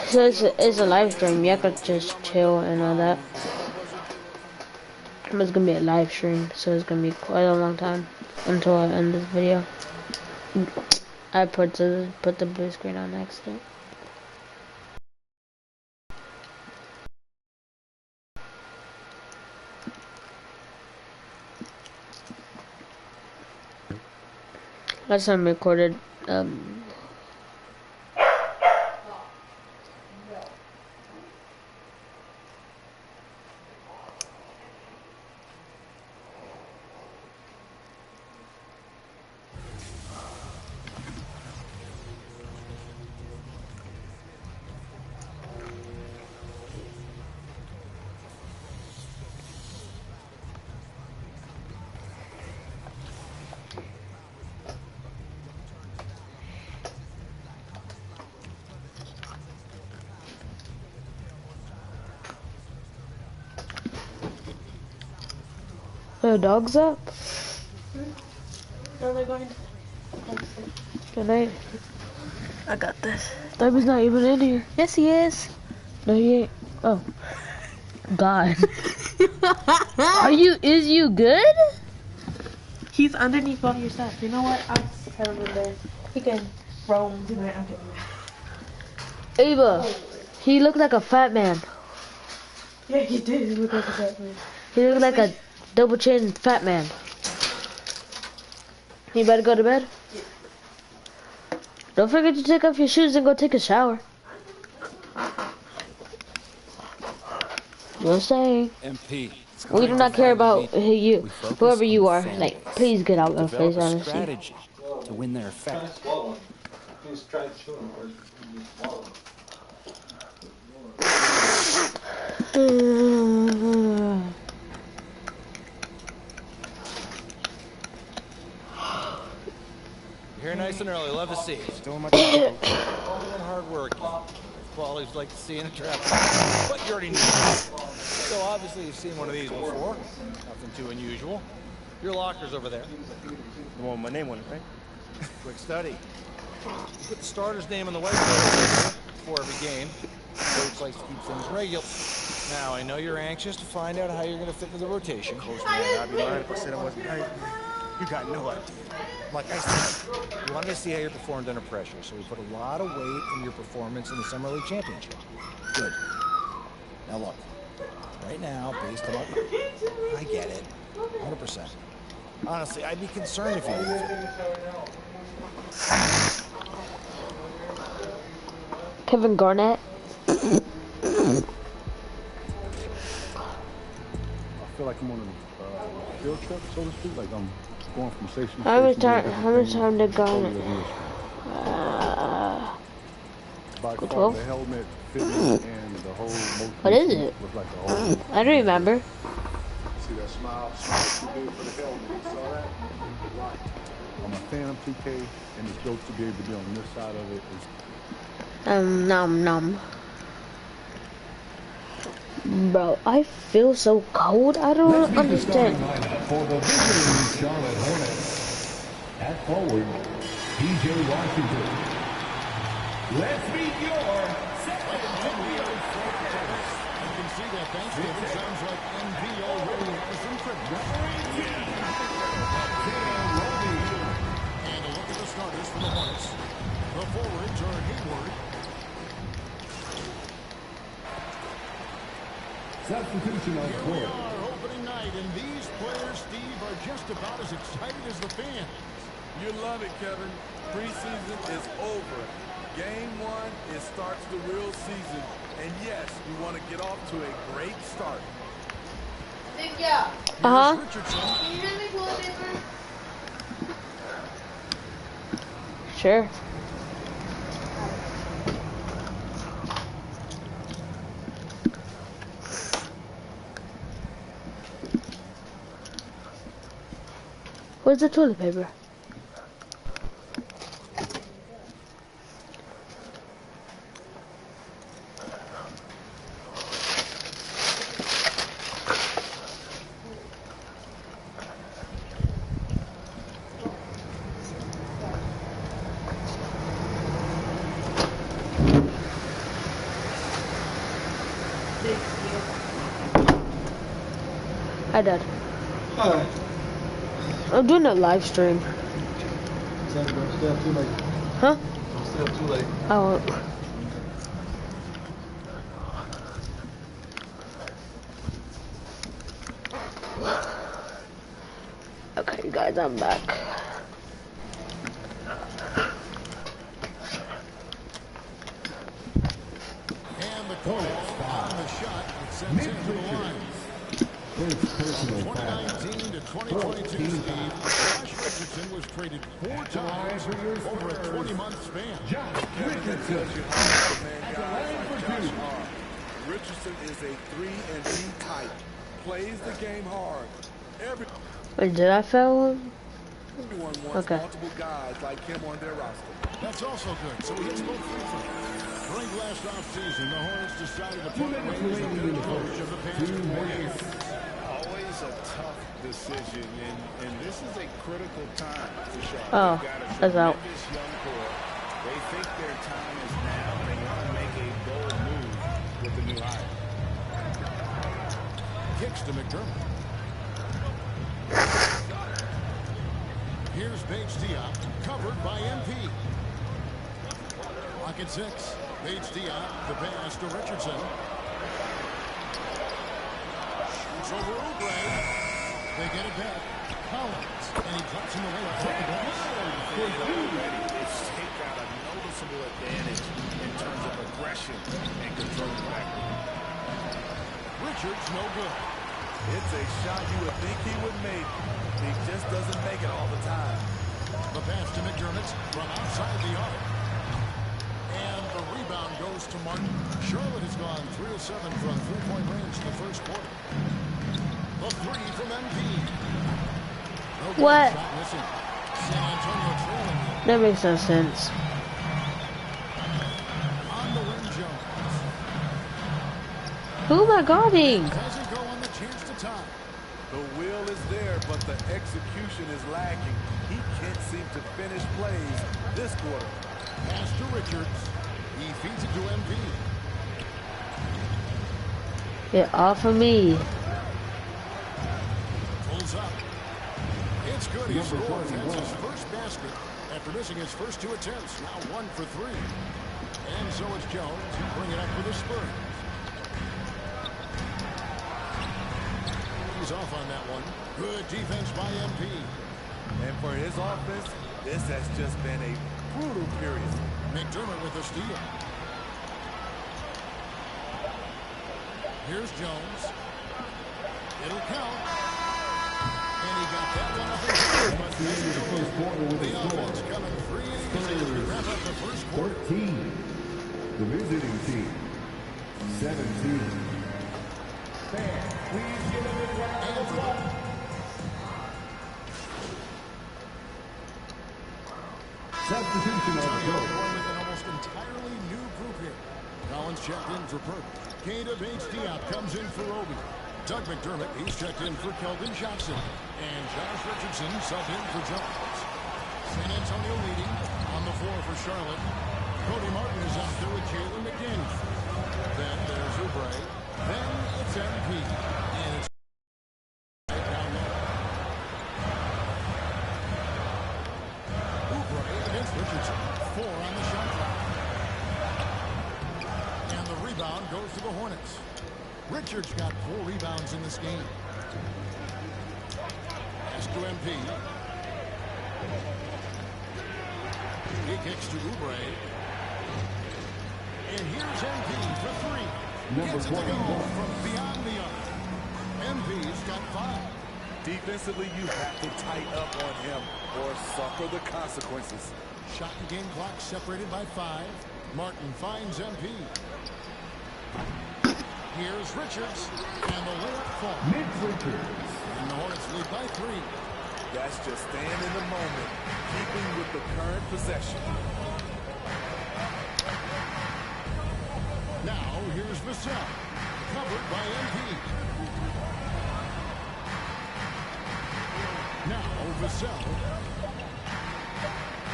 So it's a live stream. You could just chill and all that. It's gonna be a live stream, so it's gonna be quite a long time until I end this video. I put the blue screen on next to it. Last time I recorded, the dog's up. No, they're going to. Good night. I got this. Baby's not even in here. Yes, he is. No, he ain't. Oh. God. Is you good? He's underneath all your stuff. You know what? I'll just tell him in there. He can roam tonight. I'm kidding. Ava, he looked like a fat man. Yeah, he did look like a fat man. He looked like a double chin fat man. You better go to bed? Yeah. Don't forget to take off your shoes and go take a shower. Just saying. MP. We do not care about whoever you are. Like, please get out of face, honestly. Strategy to win their effect. Just try chewing or you swallow. Here nice and early. Love to see you. Still my job. Hard work. Qualities like to see in a trap. But you already knew that. So obviously you've seen one of these before. Nothing too unusual. Your locker's over there. The one with my name on it, right? Quick study. You put the starter's name on the whiteboard before every game. Coach likes to keep things regular. Now, I know you're anxious to find out how you're going to fit into the rotation. Coach, man, I'd be lying if I said I wasn't right. You got no idea. Like I said, we wanted to see how you performed under pressure, so we put a lot of weight in your performance in the Summer League Championship. Good. Now look, right now, based on I get it, 100%. Honestly, I'd be concerned if you didn't. Kevin Garnett. I feel like I'm on a field trip, so to speak. Like I'm going from station to How much station. time did Garnett? By far, 12? the helmet, fitness, and the whole motion. What is it? Was like the whole. I don't remember. See that smile you did for the helmet? You saw that? Right. I'm a Phantom TK, and it's dope to be able to be on this side of it. Nom. Bro, I feel so cold. I don't understand. For the visiting Charlotte Hornets, at forward, PJ Washington. Let's meet your San Antonio Spurs. You can see that Thanksgiving sounds like MV already has some preparation. And a look at the starters for the Hornets. The forwards are Hayward. Substitution on court. Here we are, opening night, and these players, Steve, are just about as excited as the fans. You love it, Kevin. Preseason is over. Game one, it starts the real season. And yes, you want to get off to a great start. Uh-huh. Can you hand me toilet paper? Sure. Where's the toilet paper? Hi, Dad. Hi. I'm doing a live stream. Don't stay up too late. Huh? Don't stay up too late. I won't. Okay, guys, I'm back. And the call on the shot that sends him to the line. From 2019 to 2022, Steve, Josh Richardson was traded 4 times over a 20-month span. Richardson is a 3-and-D type. Plays the game hard. Wait, did I fail him? Everyone wants multiple guys like him on their roster. That's also good. So he hits both free throws. During last offseason, the Hornets decided to put him as the head coach of the past 4 years. Always a tough decision, and this is a critical time for Charlotte. Oh, that's out. Young core. They think their time is now. They want to make a bold move with the new hire. Kicks to McDermott. Here's Bates Diop, covered by MP. Lock at 6. Bates Diop, the pass to Richardson. Shoots over Oubre. They get it back. Collins, and he drops him away off the glass. They've got a noticeable advantage in terms of aggression and controlling back. Richards, no good. It's a shot you would think he would make. He just doesn't make it all the time. The pass to McDermott from outside the arc. And the rebound goes to Martin. Charlotte has gone 3 of 7 from three-point range in the first quarter. The 3 from MP. No good. What? Shot missing. San Antonio trailing. That makes no sense. On the rim, Jones. Who am I guarding? Doesn't go on the chance to tie. The will is there, but the execution is lacking. He can't seem to finish plays this quarter. Pass to Richards. He feeds it to MP. Get off of me. Pulls up. It's good. He scores. That's his first basket after missing his first 2 attempts. Now 1 for 3. And so it's Jones who bring it up for the Spurs. He's off on that one. Good defense by MP. And for his offense, this has just been a brutal period. McDermott with a steal. Here's Jones. It'll count. And he got that one up. The offense coming free and easy as we wrap up the first quarter. 14. The visiting team. 17. Fans, please give a big round of applause. Substitution on the court. With an almost entirely new group here. Collins checked in for Purple. Keita Bates-Diop comes in for Obi. Doug McDermott, he's checked in for Keldon Johnson. And Josh Richardson subbed in for Jones. San Antonio leading on the floor for Charlotte. Cody Martin is out there with Jalen McDaniel. Then there's Oubre. Then it's MP. And it's right down there. Oubre against Richardson. 4 on the shot clock. And the rebound goes to the Hornets. Richards got 4 rebounds in this game. Pass to MP. He kicks to Oubre. And here's MP for 3. Gets it to go from beyond the arc. MP's got 5. Defensively, you have to tighten up on him or suffer the consequences. Shot and game clock separated by 5. Martin finds MP. Here's Richards. And the layup falls. Mitch Richards. And the Hornets lead by 3. That's just staying in the moment, keeping with the current possession. Now, here's Vassell. Covered by MP. Now, Vassell.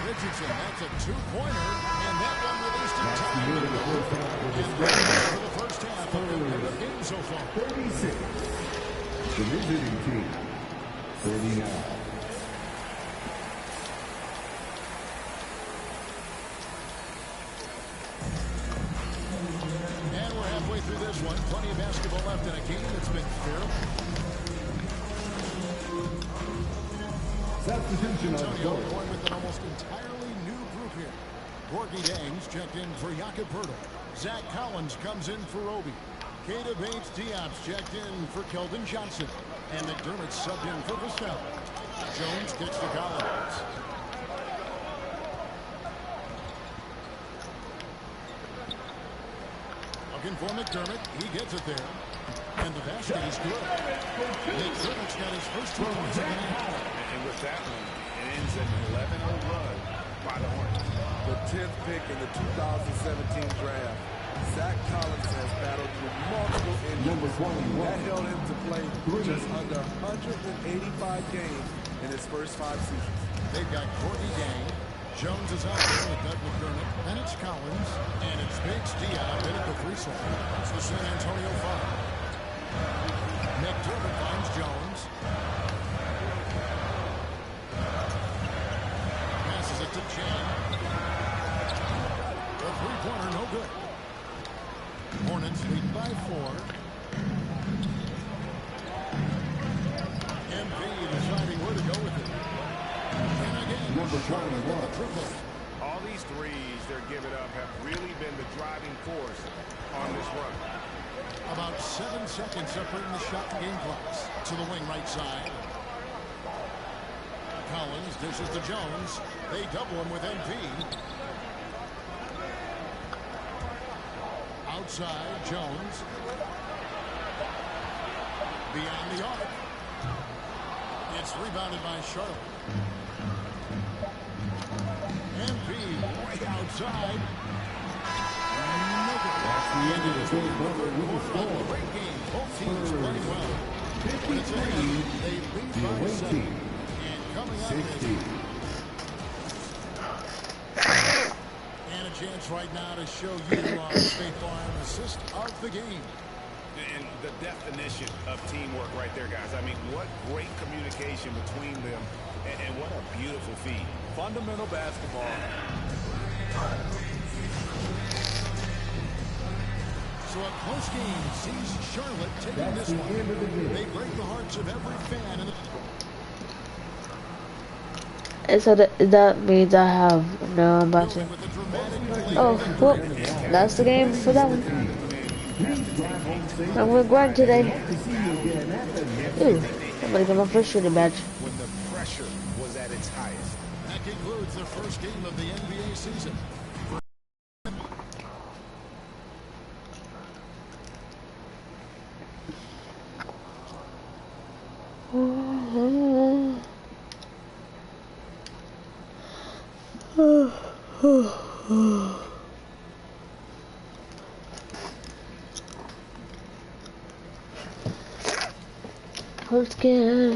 Richardson, that's a 2-pointer. And that one released in time. And for the first half of the The visiting team, 39. And we're halfway through this one. Plenty of basketball left in a game that's been fair. Substitution on Antonio court. going with an almost entirely new group here. Gorgie Dangs checked in for Jakob Poeltl. Zach Collins comes in for Roby. Keita Bates-Diop's checked in for Keldon Johnson. And McDermott subbed in for Vassell. Jones kicks to Collins. Looking for McDermott. He gets it there. And the basket is good. McDermott's got his first 2 points of the night. And with that one, it ends an 11-0 run by the Hornets. The 10th pick in the 2017 draft, Zach Collins has battled through multiple Number injuries 21. that held him to play just under 185 games in his first 5 seasons. They've got Gorgie Dang. Jones is out there with Doug McDermott. Then it's Collins. And it's Bates-Diop in at the 3 slot. It's the San Antonio foul. McDermott finds Jones. Passes it to Chan. The 3-pointer no good. Hornets lead by 4. MP deciding where to go with it. And again, Number Charlotte with 21. the triple. All these threes they're giving up have really been the driving force on this run. About 7 seconds separating the shot and game clocks. To the wing right side. Collins dishes to Jones. They double him with MP. Outside, Jones. Beyond the arc. It's rebounded by Charlotte. MP way outside. That's the end of the third quarter with the score. Great game. Both teams playing well. When it's 53, they lead the by away 7. team, And coming up 60. and a chance right now to show you our State Farm assist of the game. And the definition of teamwork right there, guys. I mean, what great communication between them, and what a beautiful feed. Fundamental basketball. So a close game sees Charlotte taking That's this the one. end of the game. They break the hearts of every fan in the And so that means I have no about building with a dramatic delay. Oh, well, that's the game for that one. I'm gonna grind today. Ooh, I'm gonna get my first shooting badge. When the pressure was at its highest. That concludes the first game of the NBA season. Let's get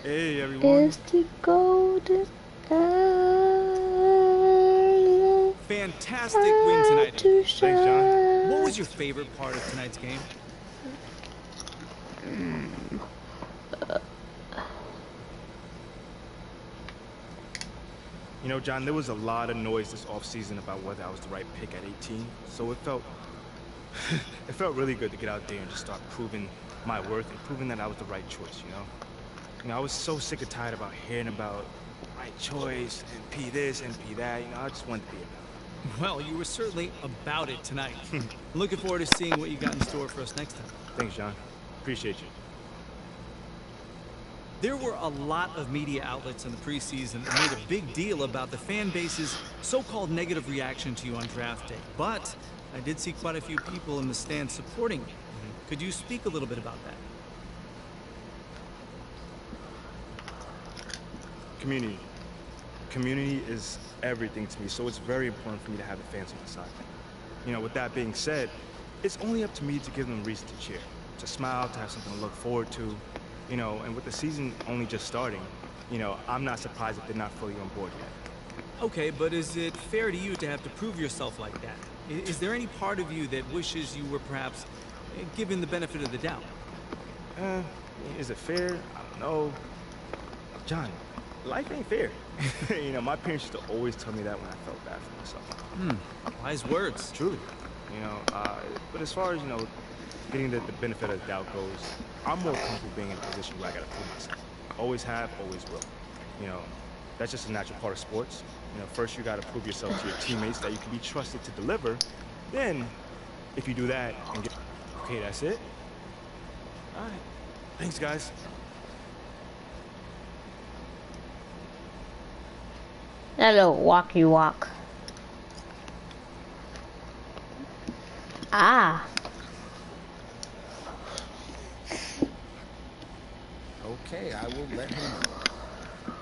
Hey everyone. It's the golden Fantastic win tonight. Thanks, John. What was your favorite part of tonight's game? You know, John, there was a lot of noise this offseason about whether I was the right pick at 18, so it felt it felt really good to get out there and just start proving my worth and proving that I was the right choice, you know? You know, I was so sick and tired about hearing about right choice and P this and P that, you know, I just wanted to be about it. Well, you were certainly about it tonight. Looking forward to seeing what you got in store for us next time. Thanks, John. Appreciate you. There were a lot of media outlets in the preseason that made a big deal about the fan base's so-called negative reaction to you on draft day. But I did see quite a few people in the stands supporting you. Could you speak a little bit about that? Community. Community is everything to me, so it's very important for me to have the fans on my side. You know, with that being said, it's only up to me to give them reason to cheer, to smile, to have something to look forward to. You know, and with the season only just starting, you know, I'm not surprised if they're not fully on board yet. Okay, but is it fair to you to have to prove yourself like that? Is there any part of you that wishes you were perhaps given the benefit of the doubt? Is it fair? I don't know. John, life ain't fair. You know, my parents used to always tell me that when I felt bad for myself. Wise words. Truly. You know, but as far as, you know, getting the benefit of the doubt goes, I'm more comfortable being in a position where I gotta prove myself. Always have, always will. You know, that's just a natural part of sports. You know, first you gotta prove yourself to your teammates that you can be trusted to deliver. Then, if you do that and get, okay, that's it. All right. Thanks, guys. That little walkie walk. Ah. Okay, I will let him know.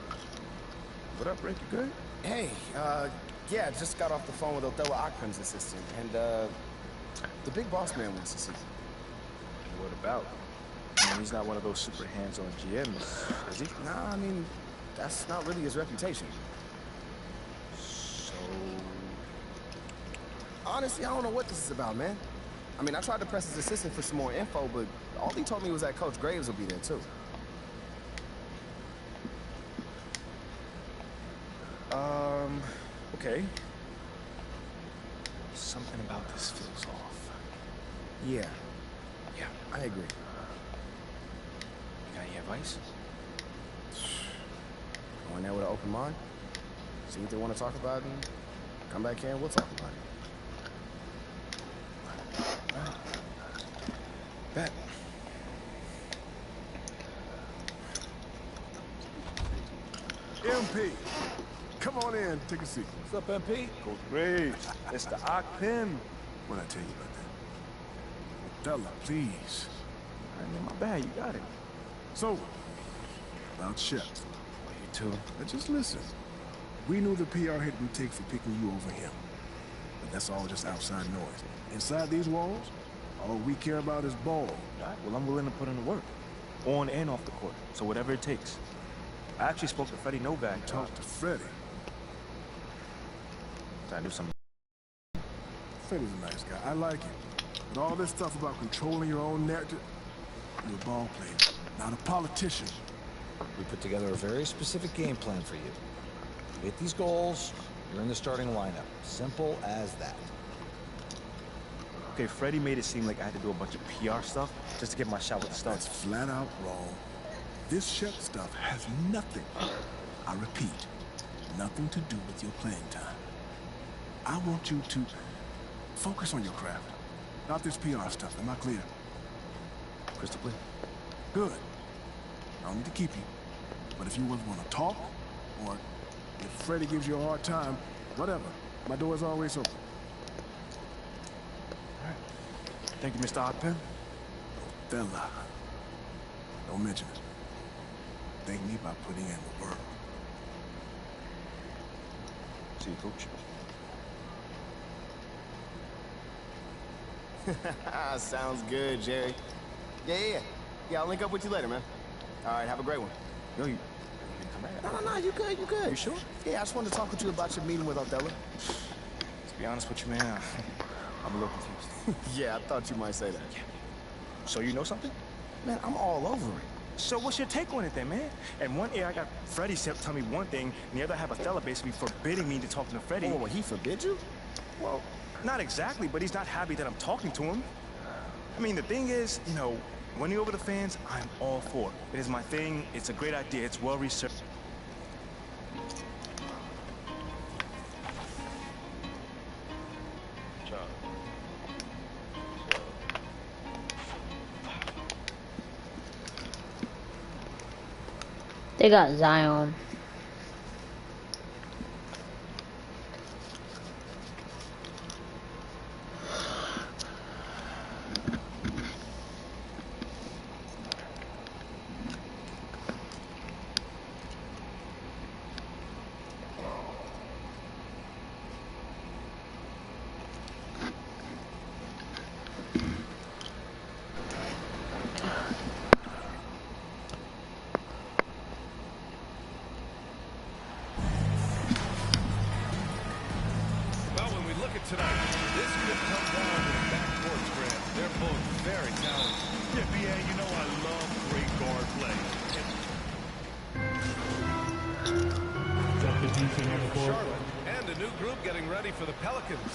What up, Rick? You good? Hey, yeah, just got off the phone with Othello Akpim's assistant, and, the big boss man wants to see you. What about? I mean, he's not one of those super hands-on GMs, is he? Nah, I mean, that's not really his reputation. So... Honestly, I don't know what this is about, man. I mean, I tried to press his assistant for some more info, but all he told me was that Coach Graves will be there, too. Okay. Something about this feels off. Yeah, I agree. You got any advice? Go in there with an open mind, see what they want to talk about, and come back here and we'll talk about it. All right. Bet. MP, come on in, take a seat. What's up, MP? Coach Graves, Mr. Akpim. What I tell you about that? Othello, please. All right, man, my bad, you got it. So, about Shep. Well, you too. Now just listen. We knew the PR hit we take for picking you over him. But that's all just outside noise. Inside these walls, all we care about is ball. All right, well, I'm willing to put in the work. On and off the court. So whatever it takes. I actually spoke to Freddie Novak. Talk to Freddie. I do something. Freddie's a nice guy. I like him. But all this stuff about controlling your own narrative, you're a ball player, not a politician. We put together a very specific game plan for you. You hit these goals, you're in the starting lineup. Simple as that. Okay, Freddie made it seem like I had to do a bunch of PR stuff just to get my shot with the Stars. That's flat out wrong. This Shep stuff has nothing, I repeat, nothing to do with your playing time. I want you to focus on your craft, not this PR stuff. Am I clear? Crystal clear. Good. I don't need to keep you. But if you want to talk, or if Freddie gives you a hard time, whatever, my door is always open. All right. Thank you, Mr. Akpim. Othello. Don't mention it. Thank me by putting in the work. See you, Coach. Sounds good, Jerry. Yeah, I'll link up with you later, man. All right, have a great one. Yo, you come back. No, you good. You sure? Yeah, I just wanted to talk with you about your meeting with Othello. To be honest with you, man, I'm a little confused. Yeah, I thought you might say that. So you know something? Man, I'm all over it. So what's your take on it then, man? And one ear I got Freddie tell me one thing, and the other I have Othello basically forbidding me to talk to Freddie. Oh, well, he forbid you? Well, not exactly, but he's not happy that I'm talking to him. I mean, the thing is, you know, winning over the fans, I'm all for. It is my thing. It's a great idea. It's well-researched. They got Zion. tonight. This could come down to the backcourts, Grant. They're both very talented. Yeah, BA, you know I love great guard play. Substitution on the court. Charlotte and a new group getting ready for the Pelicans.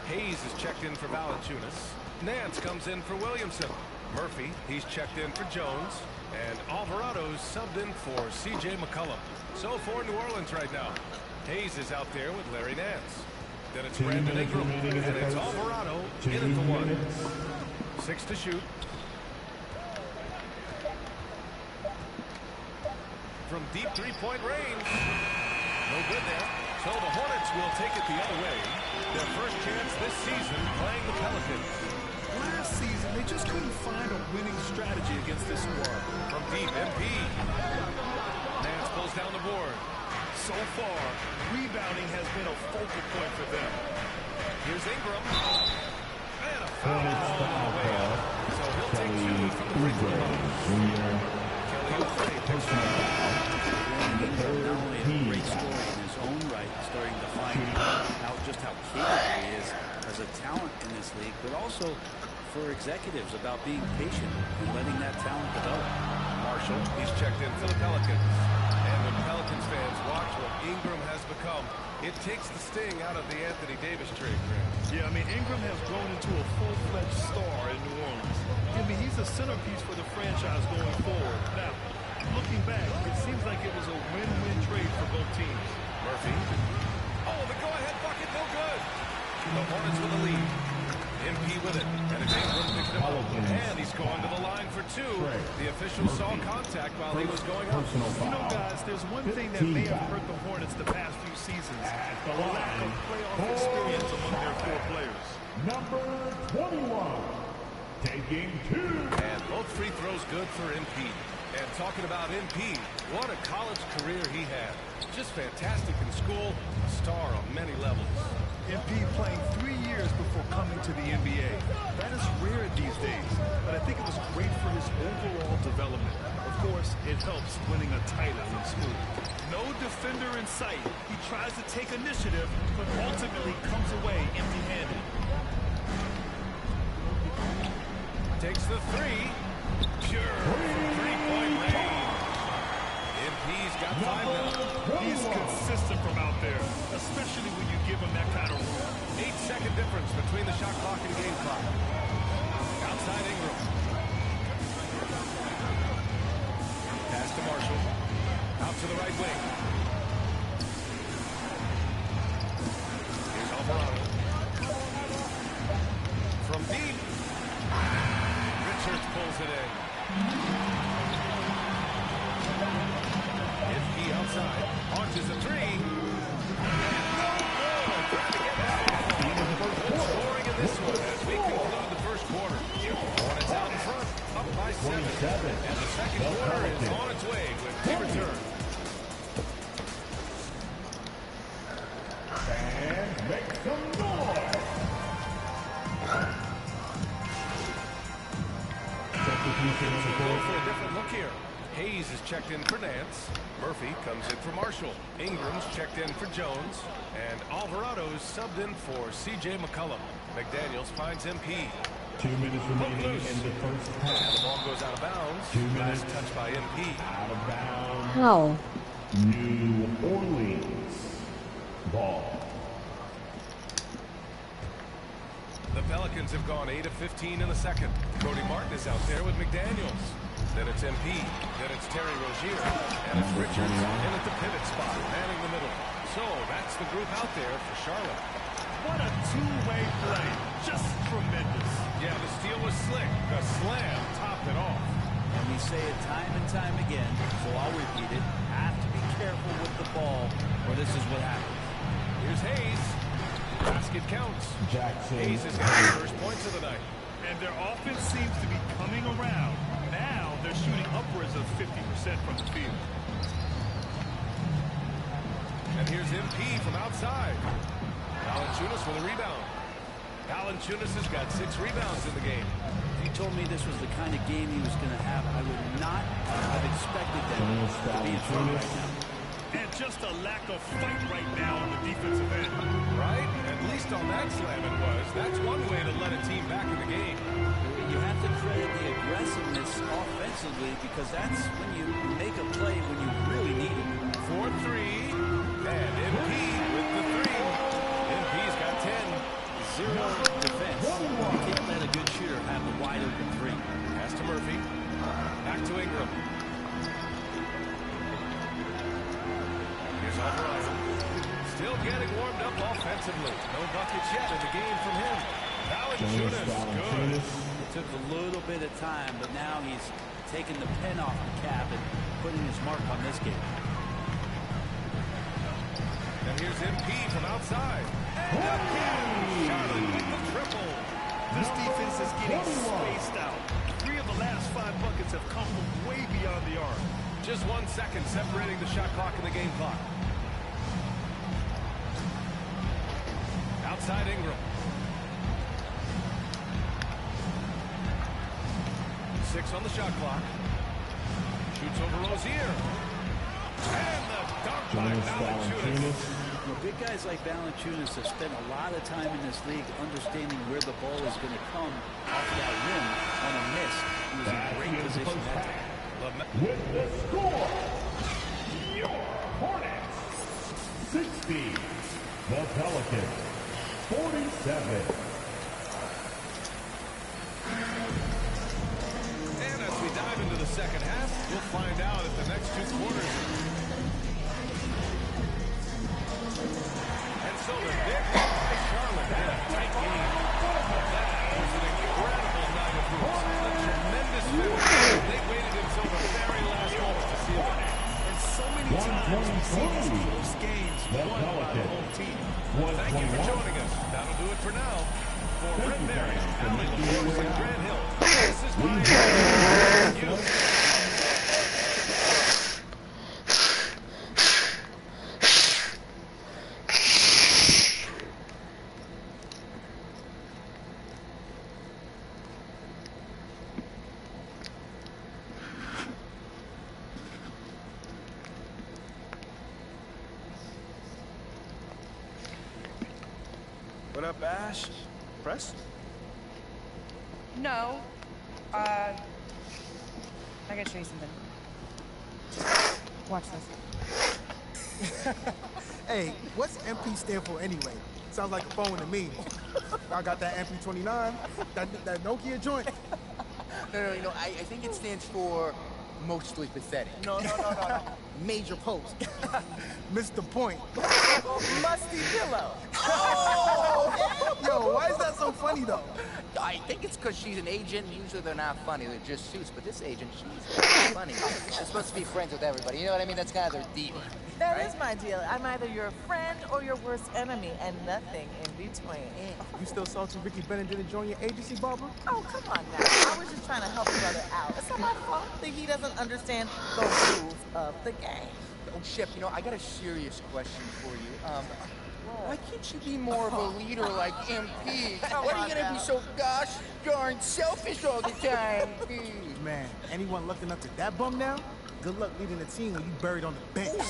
Hayes is checked in for Valanciunas. Nance comes in for Williamson. Murphy, he's checked in for Jones. And Alvarado's subbed in for C.J. McCollum. So for New Orleans right now. Hayes is out there with Larry Nance. Then it's Brandon Ingram. And it's Alvarado in at the one. 6 to shoot. From deep three-point range. No good there. So the Hornets will take it the other way. Their first chance this season playing the Pelicans. Last season, they just couldn't find a winning strategy against this squad. From deep, MP. Nance pulls down the board. So far, rebounding has been a focal point for them. Here's Ingram. And a foul on the way out. So he'll take 2 from the free throw line. Kelly Oubre picks one up. Not only a great story in his own right, starting to find out just how capable he is as a talent in this league, but also for executives about being patient and letting that talent develop. Marshall, he's checked in for the Pelicans. And when Pelicans fans watch what Ingram has become, it takes the sting out of the Anthony Davis trade. Yeah, I mean, Ingram has grown into a full-fledged star in New Orleans. I mean, he's a centerpiece for the franchise going forward. Now, looking back, it seems like it was a win-win trade for both teams. Murphy. Oh, the go-ahead bucket, no good. The Hornets with the lead. MP with it. And it's Ingram picks him up. And he's going to the line for 2. The official saw contact while he was going up. You know, guys, there's one thing that may have hurt the Hornets the past few seasons. The lack of playoff experience among their 4 players. Number 21, taking 2. And both free throws good for MP. And talking about MP, what a college career he had. Just fantastic in school, a star on many levels. MP playing 3 years before coming to the NBA. That is rare these days, but I think it was great for his overall development. Of course, it helps winning a title in school. No defender in sight. He tries to take initiative, but ultimately comes away empty-handed. Takes the 3. Pure three-point range. MP's got 5 now. He's consistent from out there, especially when you give him that kind of room. 8-second difference between the shot clock and game clock. Outside Ingram. Pass to Marshall. Out to the right wing. Here's Alvarado. From deep. Richards pulls it in. If he outside, launches a 3. And no good. Trying to get out. Good scoring in this one as we conclude the first quarter. Hornets out in front, up by 7. And the second quarter is on its way when we return. And make some noise. Go for a different look here. Hayes is checked in for Nance. Murphy comes in for Marshall. Ingram's checked in for Jones. And Alvarado's subbed in for C.J. McCollum. McDaniels finds MP. 2 minutes remaining in the first half. And the ball goes out of bounds. 2 minutes. Last touch by MP. Out of bounds. How? New Orleans ball. The Pelicans have gone 8 of 15 in the second. Cody Martin is out there with McDaniels. Then it's MP. Then it's Terry Rozier. And it's Richards in at the pivot spot, manning the middle. So that's the group out there for Charlotte. What a two-way play. Just tremendous. Yeah, the steal was slick. The slam topped it off. And we say it time and time again, so I'll repeat it. Have to be careful with the ball, or this is what happens. Here's Hayes. Basket counts. Jackson. Hayes has got the first points of the night. And their offense seems to be coming around. Now they're shooting upwards of 50% from the field. And here's MP from outside. Valanciunas with a rebound. Valanciunas has got 6 rebounds in the game. If you told me this was the kind of game he was going to have, I would not have expected them to be in front right now. And just a lack of fight right now on the defensive end. Right? At least on that slam it was. That's one way to let a team back in the game. You have to credit the aggressiveness offensively because that's when you make a play when you really need it. 4-3. And MP with the 3. MP's got 10. Zero defense. You can't let a good shooter have the wide open 3. Pass to Murphy. Back to Ingram. Here's Alvarado. Still getting warmed up offensively. No buckets yet in the game from him. Valanciunas, good. It took a little bit of time, but now he's taking the pen off the cap and putting his mark on this game. And here's MP from outside. And again, Charlotte with the triple. This defense is getting spaced out. 3 of the last 5 buckets have come from way beyond the arc. Just 1 second separating the shot clock and the game clock. Outside Ingram. 6 on the shot clock. Shoots over Rozier. And the dunk by Valanciunas. Big guys like Valanciunas have spent a lot of time in this league understanding where the ball is going to come off of that rim on a miss. He was in great position that time. With the score, your Hornets 60, the Pelicans 47. And as we dive into the second half, we'll find out if the next 2 quarters. And so the big hit by Charlotte in a tight game. That was an incredible night of hoops. A tremendous finish. They waited until the very last moment to seal it. And so many times we see these close games won by the whole team. Thank you for joining us. That'll do it for now. For Brett Barry, Allie LaForce, and Grant Hill, this is my What up, Ash? Press? No. I gotta show you something. Watch this. Hey, what's MP stand for anyway? Sounds like a phone to me. I got that MP29, that Nokia joint. No, I think it stands for mostly pathetic. No. Major post. Missed the point. Musty pillow. Oh! Yo, why is that so funny though? I think it's because she's an agent. Usually they're not funny, they're just suits. But this agent, she's funny. They're supposed to be friends with everybody. You know what I mean? That's kind of their deal. That is my deal. I'm either your friend or your worst enemy, and nothing in between. You still salty Ricky Bennett didn't join your agency, Barbara? Oh, come on now. I was just trying to help a brother out. It's not my fault that he doesn't understand the rules of the game. Oh, Shep, I got a serious question for you. Why can't you be more of a leader like MP? Why are you gonna be so gosh darn selfish all the time? Man, anyone lucky enough to that bum now? Good luck leading the team when you buried on the bench.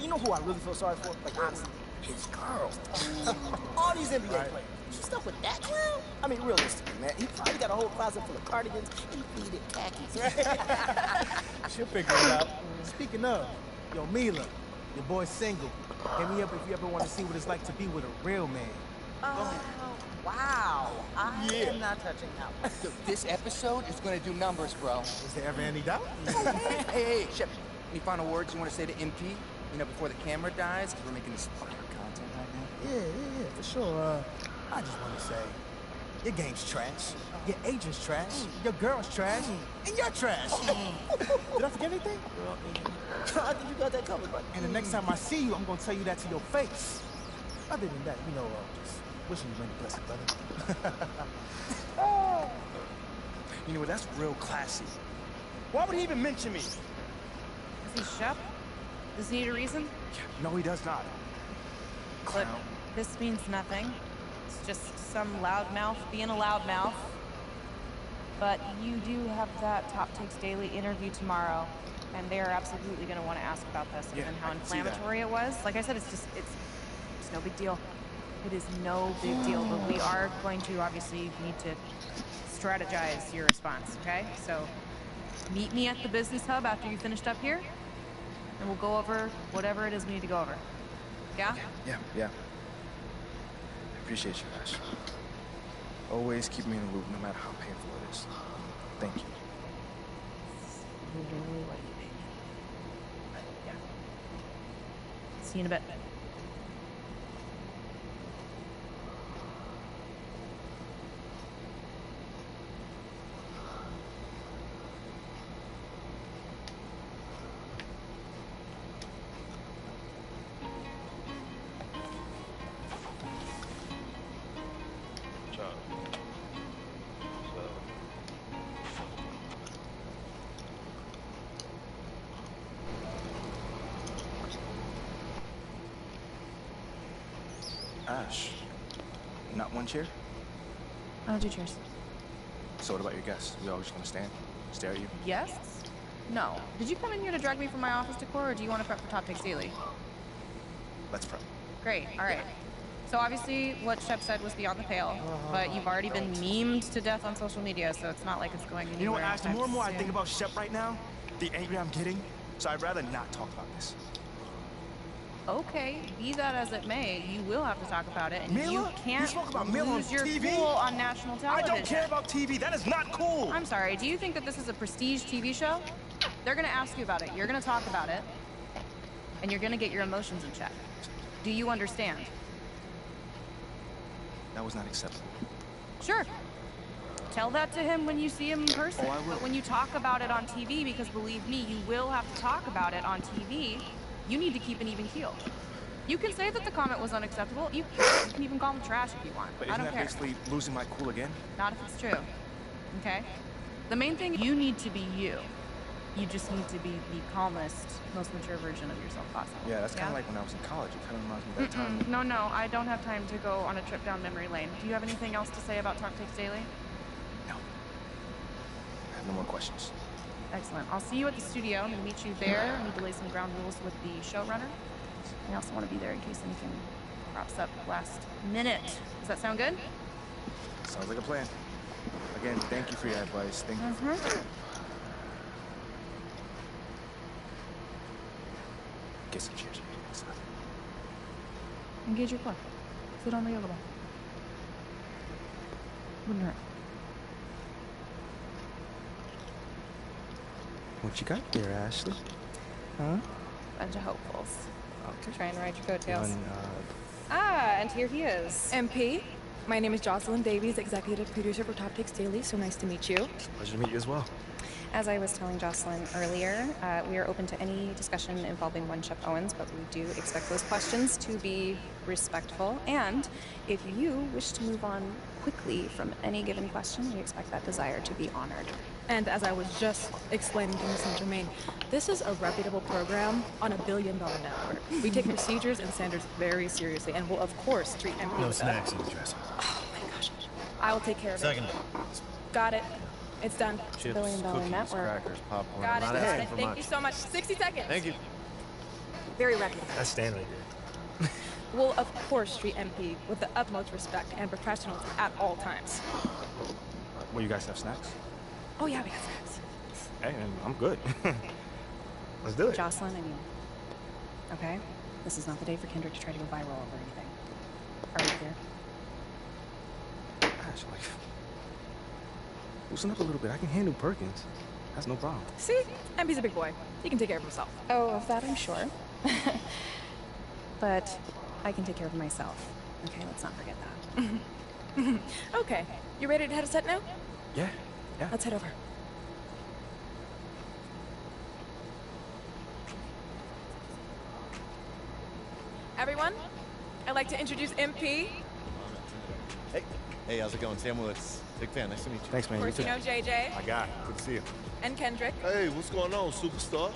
You know who I really feel sorry for? Like, honestly, his girls. All these NBA players. You stuck with that clown? I mean, realistically, man, he probably got a whole closet full of cardigans and pleated khakis, right? She'll figure it out. Speaking of, yo, Mila, your boy's single. Hit me up if you ever want to see what it's like to be with a real man. Wow. I am not touching that. So this episode is going to do numbers, bro. Is there ever any doubt? Hey, Shep, any final words you want to say to MP? Before the camera dies? Because we're making this fire content right now. Yeah, for sure. I just want to say, your game's trash, your agent's trash, your girl's trash, and you're trash. Did I forget anything? I think you got that covered, buddy. And the next time I see you, I'm going to tell you that to your face. Other than that, just wishing you many blessings, brother. You know what? That's real classy. Why would he even mention me? Is he Shep? Does he need a reason? No, he does not. Look, this means nothing. It's just some loudmouth being a loudmouth. But you do have that Top Takes Daily interview tomorrow. and they are absolutely going to want to ask about this and how inflammatory it was. Like I said, it's no big deal. It is no big deal, but we are going to obviously need to strategize your response, okay? So meet me at the business hub after you finished up here, and we'll go over whatever it is we need to go over. Yeah? Yeah. I appreciate you, Ash. Always keep me in the loop, no matter how painful it is. Thank you. Literally what you made. Yeah. See you in a bit. Ash, not one chair? I don't do cheers. So what about your guests? We all just gonna stand, stare at you? Yes? No. Did you come in here to drag me from my office decor, or do you want to prep for Top Takes Daily? Let's prep. Great. All right. So obviously what Shep said was beyond the pale, but you've already been memed to death on social media, so it's not like it's going anywhere. You know what, Ash? The more and more I soon. think about Shep right now, the angrier I'm getting. So I'd rather not talk about this. Okay, be that as it may, you will have to talk about it, and Mila? you can't You spoke about Mila on lose your TV? cool on national television. I don't care about TV. That is not cool. I'm sorry, do you think that this is a prestige TV show? They're gonna ask you about it, you're gonna talk about it, and you're gonna get your emotions in check. Do you understand? That was not acceptable. Sure. Tell that to him when you see him in person. Oh, I will. But when you talk about it on TV, because believe me, you will have to talk about it on TV, you need to keep an even keel. You can say that the comment was unacceptable. You can even call him trash if you want. But I isn't don't that care. basically losing my cool again? Not if it's true. Okay? The main thing, you need to be you. You just need to be the calmest, most mature version of yourself possible. Yeah, that's kind of like when I was in college. It kind of reminds me of that time. No, I don't have time to go on a trip down memory lane. Do you have anything else to say about Talk Takes Daily? No. I have no more questions. Excellent. I'll see you at the studio. I'm going to meet you there. I need to lay some ground rules with the showrunner. I also want to be there in case anything crops up last minute. Does that sound good? Sounds like a plan. Again, thank you for your advice. Thank you. Get some cheers. Engage your core. Sit on the yoga ball. Wouldn't hurt. What you got there, Ashley? Huh? Bunch of hopefuls. To try and ride your coattails. One, and here he is. MP, my name is Jocelyn Davies, executive producer for Top Takes Daily. So nice to meet you. Pleasure to meet you as well. As I was telling Jocelyn earlier, we are open to any discussion involving one Shep Owens, but we do expect those questions to be respectful. And if you wish to move on quickly from any given question, we expect that desire to be honored. And as I was just explaining to Ms. Saint-Germain, this is a reputable program on $1 billion network. We take procedures and standards very seriously and will, of course, treat MP No with snacks in the dresser. Oh my gosh. I will take care of Second. it. Got it. It's done. Chips, billion-dollar cookies, network. crackers, popcorn. Got it. I'm not Got asking it. for Thank much. you so much. 60 seconds. Thank you. Very reputable. That's Stanley, dude. Will, of course, treat MP with the utmost respect and professionalism at all times. Well, you guys have snacks? Oh, yeah, we got snacks. Hey, I'm good. Let's do it. Jocelyn, I mean, okay? This is not the day for Kendrick to try to go viral over anything. Are we clear? Gosh, like, loosen up a little bit. I can handle Perkins. That's no problem. See? MP's a big boy. He can take care of himself. Oh, of that I'm sure. But I can take care of myself. Okay, let's not forget that. Okay. You ready to head to set now? Yeah. Let's head over. Everyone, I'd like to introduce MP. Hey, how's it going? Sam Woods. Big fan. Nice to meet you. Thanks, man. Of course, you know JJ. My guy. Good to see you. And Kendrick. Hey, what's going on, superstar?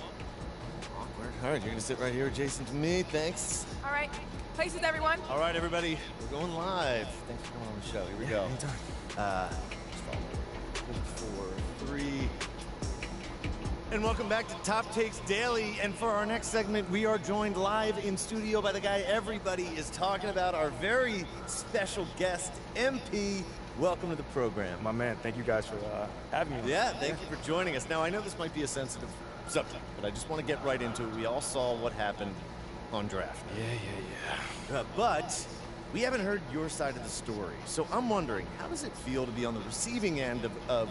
Awkward. All right, you're gonna sit right here adjacent to me. Thanks. All right. Places, everyone. All right, everybody. We're going live. Thanks for coming on the show. Here we go. Anytime. 4, 3. And welcome back to Top Takes Daily. And for our next segment, we are joined live in studio by the guy everybody is talking about, our very special guest, MP. Welcome to the program. My man, thank you guys for having me. Yeah, thank you for joining us. Now, I know this might be a sensitive subject, but I just want to get right into it. We all saw what happened on draft. Yeah. But we haven't heard your side of the story. So I'm wondering, how does it feel to be on the receiving end of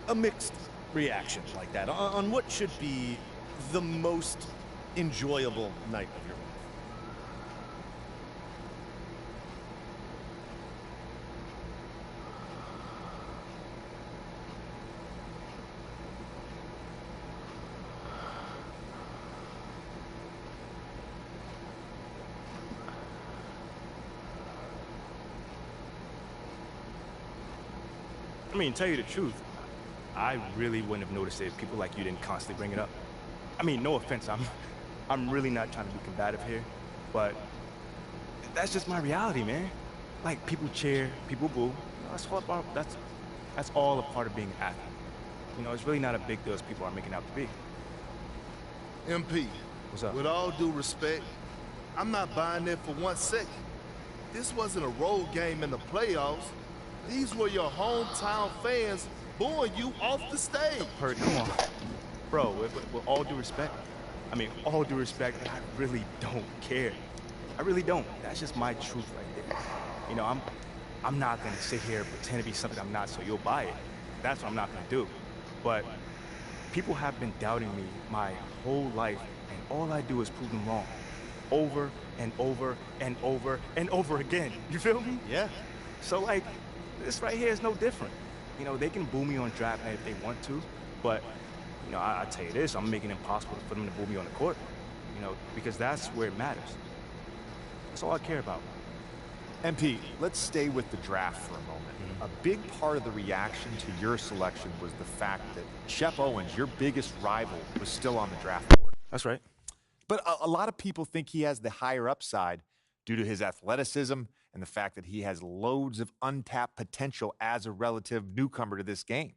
a mixed reaction like that on what should be the most enjoyable night of your life? I mean, to tell you the truth, I really wouldn't have noticed it if people like you didn't constantly bring it up. I mean, no offense, I'm really not trying to be combative here, but that's just my reality, man. Like, people cheer, people boo. You know, that's all a part of being an athlete. You know, it's really not a big deal as people are making out to be. MP, what's up? With all due respect, I'm not buying it for 1 second. This wasn't a road game in the playoffs. These were your hometown fans booing you off the stage. Purdy, come on. Bro, with all due respect, all due respect, I really don't care. I really don't. That's just my truth right there. You know, I'm not gonna sit here and pretend to be something I'm not so you'll buy it. That's what I'm not gonna do. But people have been doubting me my whole life, and all I do is prove them wrong. Over and over and over and over again. You feel me? Yeah. So, like, this right here is no different. You know, they can boo me on draft night if they want to, but, you know, I tell you this, I'm making it impossible for them to boo me on the court, you know, because that's where it matters. That's all I care about. MP, let's stay with the draft for a moment. A big part of the reaction to your selection was the fact that Shep Owens, your biggest rival, was still on the draft board. That's right. But a lot of people think he has the higher upside due to his athleticism and the fact that he has loads of untapped potential as a relative newcomer to this game.